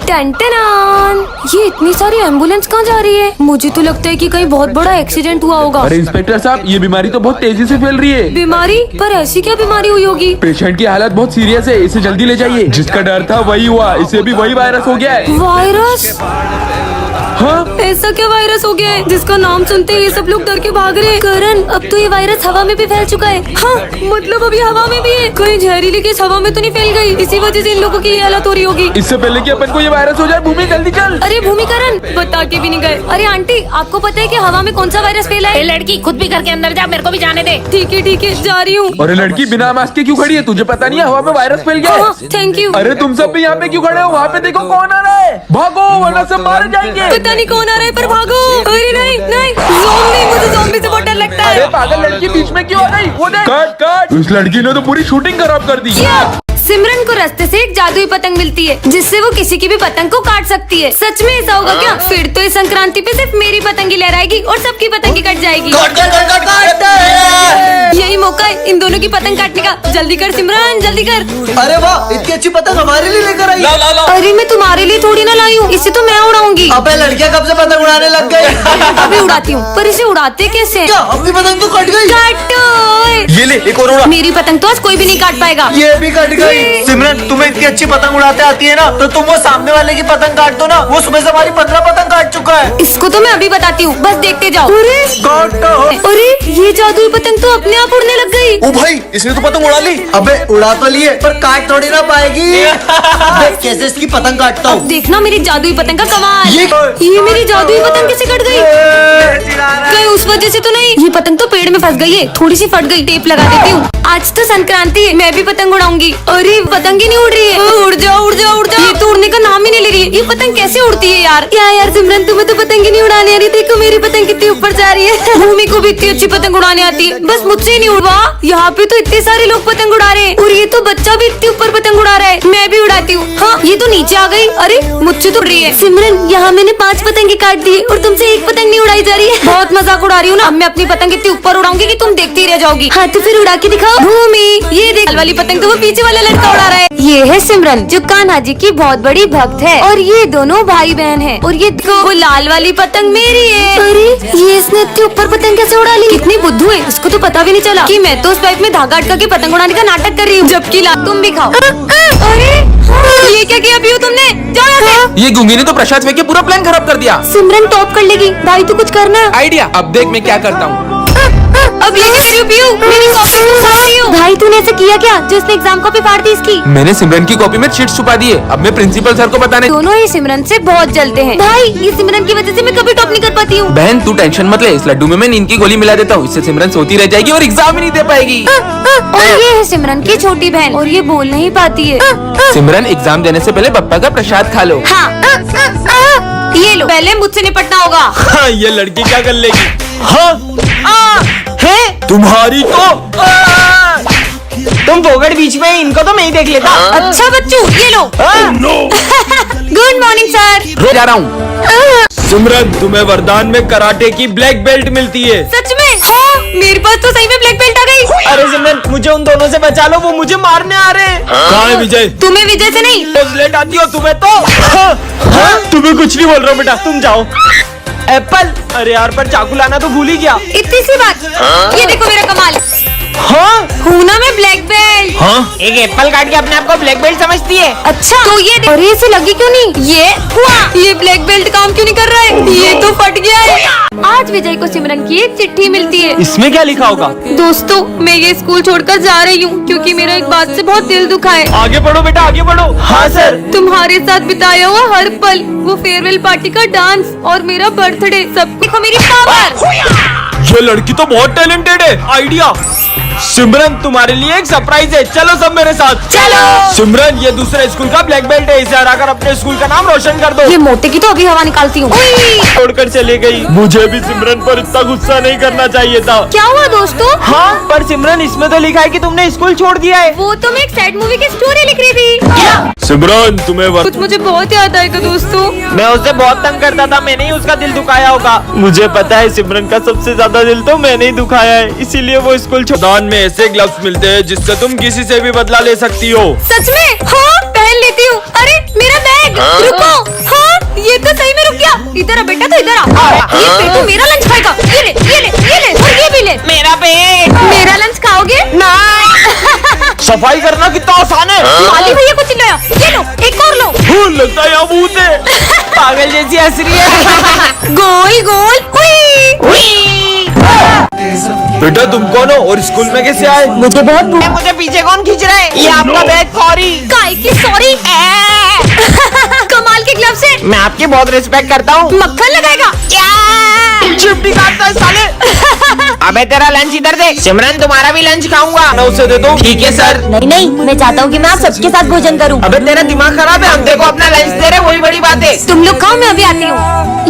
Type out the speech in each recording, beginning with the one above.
टन-टनान। ये इतनी सारी एम्बुलेंस कहाँ जा रही है? मुझे तो लगता है कि कहीं बहुत बड़ा एक्सीडेंट हुआ होगा। अरे इंस्पेक्टर साहब, ये बीमारी तो बहुत तेजी से फैल रही है। बीमारी? पर ऐसी क्या बीमारी हुई होगी? पेशेंट की हालत बहुत सीरियस है, इसे जल्दी ले जाइए। जिसका डर था वही हुआ, इसे भी वही वायरस हो गया है। वायरस? हाँ? ऐसा क्या वायरस हो गया है जिसका नाम सुनते ही ये सब लोग डर के भाग रहे हैं? करण, अब तो ये वायरस हवा में भी फैल चुका है। हाँ, मतलब अभी हवा में भी है। कहीं जहरीली गैस हवा में तो नहीं फैल गई? इसी वजह से इन लोगों की ये हालत हो रही होगी। इससे पहले कि अपन को ये वायरस हो जाए, भूमि जल्दी चल। अरे भूमिकरण, बता के भी नहीं गए। अरे आंटी, आपको पता है कि हवा में कौन सा वायरस फैला है? लड़की खुद भी घर के अंदर जा, मेरे को भी जाने दे। ठीक है, जा रही हूँ। अरे लड़की, बिना मास्क के क्यों खड़ी है? तुझे पता नहीं है हवा में वायरस फैल गया है? Thank you. अरे तुम सब भी यहाँ पे क्यों खड़े हो? वहाँ पे देखो कौन आ रहा है। भागो वरना सब मारे जाएंगे। पता नहीं कौन आ रहा है, पर भागो। अरे नहीं, ज़ॉम्बी, मुझे ज़ॉम्बी से बहुत डर लगता है। अरे पागल लड़की बीच में क्यों आ गई? वो देख। कट। उस लड़की ने तो पूरी शूटिंग खराब कर दी। सिमरन को रास्ते से एक जादुई पतंग मिलती है जिससे वो किसी की भी पतंग को काट सकती है। सच में ऐसा होगा क्या? फिर तो इस संक्रांति पे सिर्फ मेरी पतंगी लहराएगी और सबकी पतंगी कट जाएगी। यही मौका है इन दोनों की पतंग काटने का। जल्दी कर सिमरन, जल्दी कर। अरे वाह, इतनी अच्छी पतंग हमारे लिए लेकर आई। अरे मैं तुम्हारे लिए थोड़ी ना लाई हूँ, इसे तो मैं उड़ाऊंगी। अबे लड़कियां कब से पतंग उड़ाने लग गई? अभी उड़ाती हूँ, पर इसे उड़ाते कैसे हैं? क्या अपनी पतंग तो कट गई? काटो। ये ले, एक और उड़ा। मेरी पतंग तो आज कोई भी नहीं काट पाएगा। ये भी कट गई। सिमरन, तुम्हें इतनी अच्छी पतंग उड़ाते आती है ना, तो तुम वो सामने वाले की पतंग काट दो ना। वो सुबह से हमारी 15 पतंग काट चुका है। इसको तो मैं अभी बताती हूँ, बस देखते जाओ। अरे ये जादुई पतंग तो अपने आप उड़ने लग गई। ओ भाई, इसने तो पतंग उड़ा ली। अबे उड़ा तो लिए, पर काट थोड़ी ना पाएगी। देख कैसे इसकी पतंग काटता हूँ। देखना मेरी जादुई पतंग का कमाल। ये मेरी जादुई पतंग कैसे कट गई? कहीं उस वजह से तो नहीं? ये पतंग तो पेड़ में फंस गई है, थोड़ी सी फट गई। टेप लगा देती हूँ। आज तो संक्रांति है, मैं भी पतंग उड़ाऊंगी। अरे पतंग ही नहीं उड़ रही है। उड़ जाओ, उड़ जाओ, उड़ जाओ। ये तो उड़ने का नाम ही नहीं ले रही है। ये पतंग कैसे उड़ती है यार? क्या यार सिमरन, तुम्हें तो पतंग ही नहीं उड़ाने आ रही। देखो मेरी पतंग कितनी ऊपर जा रही है। भूमि को भी इतनी अच्छी पतंग उड़ाने आती है, बस मुझसे ही नहीं उड़वा। यहाँ पे तो इतने सारे लोग पतंग उड़ा रहे हैं और ये तो बच्चा भी इतनी ऊपर पतंग उड़ा रहा है। मैं भी उड़ाती हूँ। हाँ, ये तो नीचे आ गई। अरे मुझसे तो उड़ रही है। सिमरन, यहाँ मैंने 5 पतंगे काट दी और तुमसे एक पतंग नहीं उड़ाई जा रही है। बहुत मजाक उड़ा रही हूँ ना। मैं अपनी पतंग इतनी ऊपर उड़ाऊंगी कि तुम देखती ही रह जाओगी। हाँ तो फिर उड़ा के दिखाओ। भूमि, ये देख वाली पतंग तो वो पीछे वाला लड़का उड़ा रहा है। ये है सिमरन, जो कान्हा जी की बहुत बड़ी भक्त है और ये दोनों भाई बहन हैं। और ये देखो, वो लाल वाली पतंग मेरी है। अरे ये इसने इतनी ऊपर पतंग कैसे उड़ा ली? कितनी बुद्धू है, इसको तो पता भी नहीं चला कि मैं तो उस पाइप में धागा अटका के पतंग उड़ाने का नाटक कर रही हूँ। जबकि तुम भी खाओ। अरे ये क्या किया पीयू तुमने? जाओ यहाँ से। ये गूंगी ने तो प्रसाद फेंक के पूरा प्लान खराब कर दिया। सिमरन टॉप कर लेगी। भाई तो कुछ करना। आइडिया, अब देख मैं क्या करता हूँ। अब ये क्या कर रही हो पीयू? मेरी कॉपी क्यों फाड़ रही हो? भाई तूने ऐसे किया क्या जो इसने एग्जाम कॉपी फाड़ दी इसकी? मैंने सिमरन की कॉपी में चीट छुपा दी है। अब मैं प्रिंसिपल सर को बताने। दोनों ही सिमरन से बहुत जलते हैं। भाई ये सिमरन की वजह से मैं कभी टॉप नहीं कर पाती हूँ। बहन तू टेंशन मत ले, इस लड्डू में मैं नींद की गोली मिला देता हूँ। इससे सिमरन सोती रह जाएगी और एग्जाम ही नहीं दे पाएगी। और ये है सिमरन की छोटी बहन और ये बोल नहीं पाती है। सिमरन, एग्जाम देने से पहले पप्पा का प्रसाद खा लो। हाँ, ये लो, पहले मुझसे निपटना होगा। हाँ, ये लड़की क्या कर लेगी? हाँ, है तुम्हारी तो तुम फोगड़ बीच में, इनको तो मैं ही देख लेता। अच्छा बच्चू, ये लो। Good morning sir. जा रहा हूँ। सिमरन, तुम्हें वरदान में कराटे की ब्लैक बेल्ट मिलती है। सच में? हाँ, मेरे पास तो सही में ब्लैक बेल्ट आ गई। अरे सिमरन, मुझे उन दोनों से बचा लो, वो मुझे मारने आ रहे हैं। कहाँ है विजय? तुम्हें विजय से नहीं। रोज लेट आती हो तुम्हें तो। तुम्हें कुछ नहीं बोल रहा हूँ बेटा, तुम जाओ। एप्पल, अरे यार पर चाकू लाना तो भूल ही गया। इतनी सी बात। ये देखो मेरा कमाल। हाँ, हूँ ना मैं ब्लैक बेल्ट। हाँ, एक एप्पल काट के अपने आप को ब्लैक बेल्ट समझती है। अच्छा तो ये अरे इसे लगी क्यों नहीं? ये हुआ। ये ब्लैक बेल्ट काम क्यों नहीं कर रहा है? ये तो फट गया है। आज विजय को सिमरन की एक चिट्ठी मिलती है। इसमें क्या लिखा होगा? दोस्तों, मैं ये स्कूल छोड़कर जा रही हूँ क्योंकि मेरा एक बात से बहुत दिल दुखा है। आगे बढ़ो बेटा, आगे बढ़ो। हाँ सर। तुम्हारे साथ बिताया हुआ हर पल, वो फेयरवेल पार्टी का डांस और मेरा बर्थडे, सब देखो मेरी पावर। ये लड़की तो बहुत टैलेंटेड है। आइडिया, सिमरन तुम्हारे लिए एक सरप्राइज है, चलो सब मेरे साथ। चलो। सिमरन, ये दूसरे स्कूल का ब्लैक बेल्ट है, इसे हराकर अपने स्कूल का नाम रोशन कर दो। ये मोटे की तो अभी हवा निकालती हूँ। छोड़कर चली गई। मुझे भी सिमरन पर इतना गुस्सा नहीं करना चाहिए था। क्या हुआ दोस्तों? हाँ, पर सिमरन इसमें तो लिखा है कि तुमने स्कूल छोड़ दिया है। वो तो मैं एक सैड मूवी की स्टोरी लिख रही थी। सिमरन, तुम्हें कुछ मुझे बहुत याद आएगा दोस्तों। मैं उसे बहुत तंग करता था, मैंने ही उसका दिल दुखाया होगा। मुझे पता है सिमरन का सबसे ज्यादा दिल तो मैंने ही दुखाया है, इसीलिए वो स्कूल दान में ऐसे ग्लव्स मिलते हैं जिससे तुम किसी से भी बदला ले सकती हो। सच में? हाँ, पहन लेती हूँ। अरे मेरा बैग। रुको। हाँ, ये तो सही में रुक गया। इधर आ बेटा, तो इधर आ। ये पेटू मेरा लंच खाएगा। ये ले, ये ले, ये ले, और ये भी ले। मेरा पेट। मेरा लंच खाओगे? सफाई करना कितना आसान है। माली भैया को चिल्लाया। ये लो, एक और लो। लगता है यहाँ भूत है। पागल जैसी हंस रही है। गोल गोल हुई। बेटा तुम कौन हो और स्कूल में कैसे आए? मुझे बहुत मुझे पीछे कौन खींच रहा है? ये आपका बैग। सॉरी। काय की सॉरी। कमाल के ग्लव से मैं आपकी बहुत रिस्पेक्ट करता हूँ। मक्खन लगाएगा। चिमटी काटता है साले। अबे तेरा लंच इधर दे। सिमरन तुम्हारा भी लंच खाऊंगा। मैं उसे दे दूं? ठीक है सर। नहीं नहीं, मैं चाहता हूँ कि मैं आप सबके साथ भोजन करूँ। अबे तेरा दिमाग खराब है। हम देखो अपना लंच दे रहे, वही बड़ी बात है। तुम लोग खाओ, मैं अभी आती हूँ।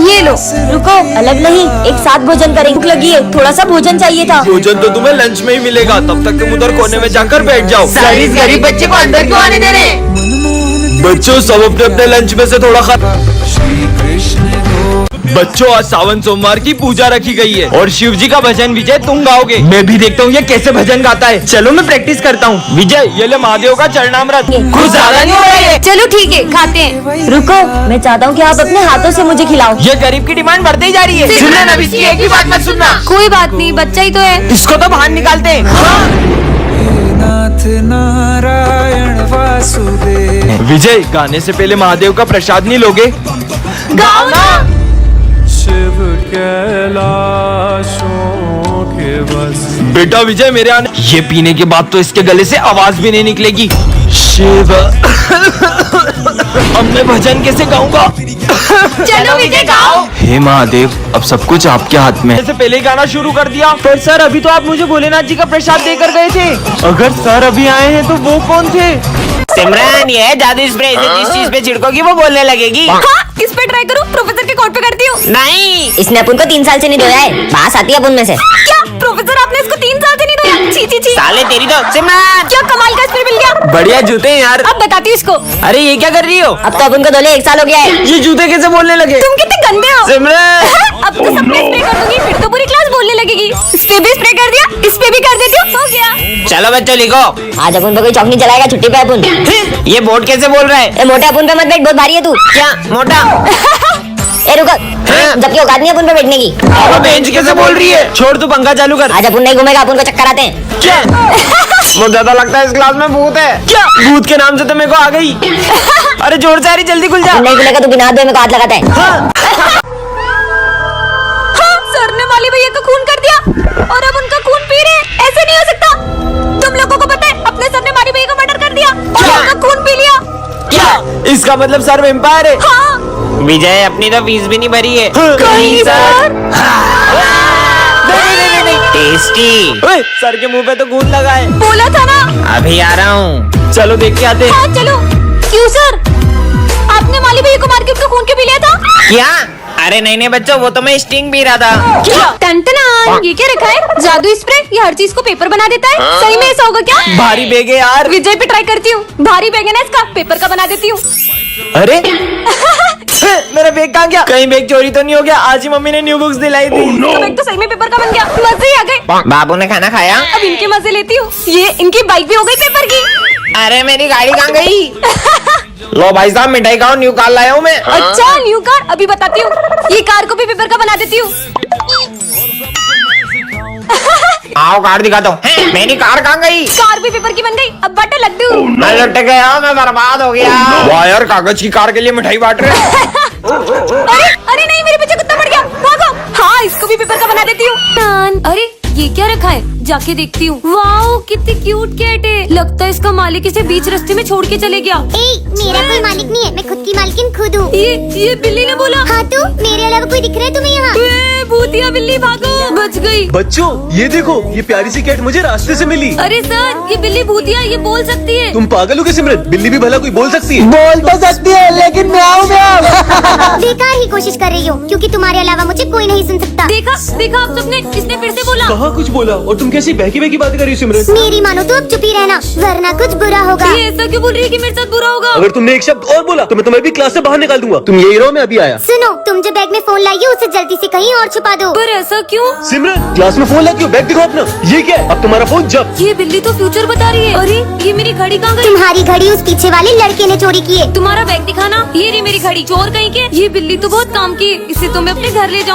ये लो। रुको, अलग नहीं, एक साथ भोजन करेंगे। भूख लगी है, थोड़ा सा भोजन चाहिए था। भोजन तो तुम्हें लंच में ही मिलेगा, तब तक तुम उधर कोने में जाकर बैठ जाओ। सर इस गरीब बच्चे को अंदर क्यों आने दे रहे? बच्चों सब अपने अपने लंच में से थोड़ा खा। बच्चों आज सावन सोमवार की पूजा रखी गई है और शिव जी का भजन विजय तुम गाओगे। मैं भी देखता हूँ ये कैसे भजन गाता है। चलो मैं प्रैक्टिस करता हूँ। विजय ये ले महादेव का चरणामृत। कुछ ज्यादा नहीं हो रहा है। चलो ठीक है, खाते हैं। रुको, मैं चाहता हूँ कि आप अपने हाथों से मुझे खिलाओ। ये गरीब की डिमांड बढ़ती ही जा रही है। सुनना अब इसकी एक ही बात मत सुनना। कोई बात नहीं, बच्चा ही तो है। इसको तो बाहर निकालते हैं। नारायण वासुदेव। विजय गाने से पहले महादेव का प्रसाद नहीं लोगे? गाओ ना। शिव कैलाशों के बस। बेटा विजय मेरे आने। ये पीने के बाद तो इसके गले से आवाज भी नहीं निकलेगी। शिव अब मैं भजन कैसे गाऊंगा? चलो विजय गाओ। हे महादेव अब सब कुछ आपके हाथ में। से पहले ही गाना शुरू कर दिया। पर सर अभी तो आप मुझे भोलेनाथ जी का प्रसाद देकर गए थे। अगर सर अभी आए हैं तो वो कौन थे? सिमरन ये जादू स्प्रे से जिस चीज पे छिड़कोगी वो बोलने लगेगी। हाँ, इस पे ट्राई करूँ। प्रोफेसर के कोट पे करती हूँ। नहीं। इसने अपन को 3 साल से नहीं धोया है। बास आती है अपन में से। क्या प्रोफेसर, आपने इसको 3 साल से नहीं धोया? छी छी छी। साले तेरी तो। सिमरन क्या कमाल का स्प्रे मिल गया। बढ़िया जूते हैं यार। अब बताती हूँ इसको। अरे ये क्या कर रही हो? अब तो अपन को धोले 1 साल हो गया है। ये जूते कैसे बोलने लगे? तुम कितने गंदे हो। सिमरन अब तो सब पे स्प्रे कर दूंगी, फिर तो पूरी क्लास बोलने लगेगी। इस पे भी स्प्रे कर दिया, इस पे भी कर देती हूँ। हो गया। चलो बच्चों लिखो। आज अपन पे कोई चौक नहीं चलाएगा, छुट्टी पे अपन। ये बोर्ड कैसे बोल रहा है? ए मोटे, अपन पे मत बैठ, बहुत भारी है तू। क्या मोटा? ए रुको, जबकि औकात नहीं है अपन पे बैठने की। वो बेंच कैसे बोल रही है? छोड़ तू पंखा चालू कर। आज अपन नहीं घूमेगा, अपन को चक्कर आते हैं। क्या? मुझे ज्यादा लगता है इस क्लास में भूत है। क्या? भूत के नाम से तो मेरे को आ गई। अरे जोर से आ रही, जल्दी खुल जा। अपन नहीं खुलेगा तो बिना हाथ धोए मेरे को हाथ लगाता है। हाँ, सर ने माली भैया का खून कर दिया और अब उनका खून पी रहे हैं। ऐसे नहीं हो सकता। तुम लोगों को पता है, अपने सर ने माली भैया का मर्डर कर दिया और उनका खून पी लिया। क्या? इसका मतलब सर वेम्पायर है। हाँ। विजय अपनी तो फीस भी नहीं भरी है। कहीं सर। टेस्टी। सर के मुंह पे तो खून लगा है। बोला था ना। अभी आ रहा हूँ। चलो देख के आते। हाँ चलो। क्यों सर, आपने माली भैया को मार के उनका खून क्यों पी लिया था? क्या? अरे नहीं बच्चों, वो तो मैं स्टिंग पी रहा था। क्या? टंटना, ये क्या रखा है? जादू स्प्रे। ये हर चीज को पेपर बना देता है। सही में ऐसा होगा क्या? भारी बैग है यार। विजय पे ट्राई करती हूँ। भारी बैग है ना इसका, पेपर का बना देती हूँ। अरे मेरा बैग कहाँ गया? कहीं बैग चोरी तो नहीं हो गया? आज ही मम्मी ने न्यू बुक्स दिलाई थी। तो बैग तो सही में पेपर का बन गया। मजे ही आ गए। बाबू ने खाना खाया? अब इनके मजे लेती हूँ। ये इनकी बाइक भी हो गई पेपर की। अरे मेरी गाड़ी कहाँ गई? लो भाई साहब मिठाई खाओ, न्यू कार लाया हूँ मैं। अच्छा न्यू कार, अभी बताती हूँ। ये कार को भी पेपर का बना देती हूँ। आओ कार दिखाता हूँ। मेरी कार कहाँ गई? कार भी पेपर की बन गई। अब बाटो लड्डू। मैं लुट गया, मैं बर्बाद हो गया। वाह यार, कागज की कार के लिए मिठाई बांट रहे हैं। अरे अरे नहीं, मेरे पीछे कुत्ता पड़ गया। भागो। हाँ, इसको भी पेपर का बना देती हूँ। अरे ये क्या रखा है? जाके देखती हूँ। वाओ कितनी क्यूट कैट है। लगता है इसका मालिक इसे बीच रास्ते में छोड़ के चले गया। मेरा कोई मालिक नहीं है, मैं खुद की मालकिन खुद हूँ। ये बिल्ली ने बोला। हाँ तो मेरे अलावा कोई दिख रहा है तुम्हें यहाँ? भूतिया बिल्ली, भागो। बच गई। बच्चों ये देखो, ये प्यारी सी कैट मुझे रास्ते से मिली। अरे सर, ये बिल्ली भूतिया, ये बोल सकती है। तुम पागल हो क्या सिमरन? बिल्ली भी भला कोई बोल सकती है? बोल तो सकती है लेकिन म्याऊं म्याऊं। बेकार ही कोशिश कर रही हो क्योंकि तुम्हारे अलावा मुझे कोई नहीं सुन सकता। देखा देखा आप सबने, इसने फिर से बोला। कहाँ कुछ बोला और तुम कैसी बहकी बहकी बातें कर रही हो सिमरन? मेरी मानो तो अब चुप ही रहना वरना कुछ बुरा होगा। ये ऐसा क्यों बोल रही है कि मेरे साथ बुरा होगा? अगर तुमने एक शब्द और बोला तो मैं तुम्हें भी क्लास से बाहर निकाल दूंगा। तुम यही रहो, मैं अभी आया। सुनो, तुम जो बैग में फोन लाई हो उसे जल्दी से कहीं और छुपा दो। पर ऐसा क्यों? सिमरन क्लास में फोन लाती हो, बैग दिखाओ अपना। ये क्या है? अब तुम्हारा फोन जब। ये बिल्ली तो फ्यूचर बता रही है। अरे ये मेरी घड़ी कहाँ गई? तुम्हारी घड़ी उस पीछे वाले लड़के ने चोरी की है। तुम्हारा बैग दिखाना। ये रही मेरी घड़ी। चोर कहीं के। ये बिल्ली तो बहुत काम की है, इसे तो मैं अपने घर ले जाऊंगी।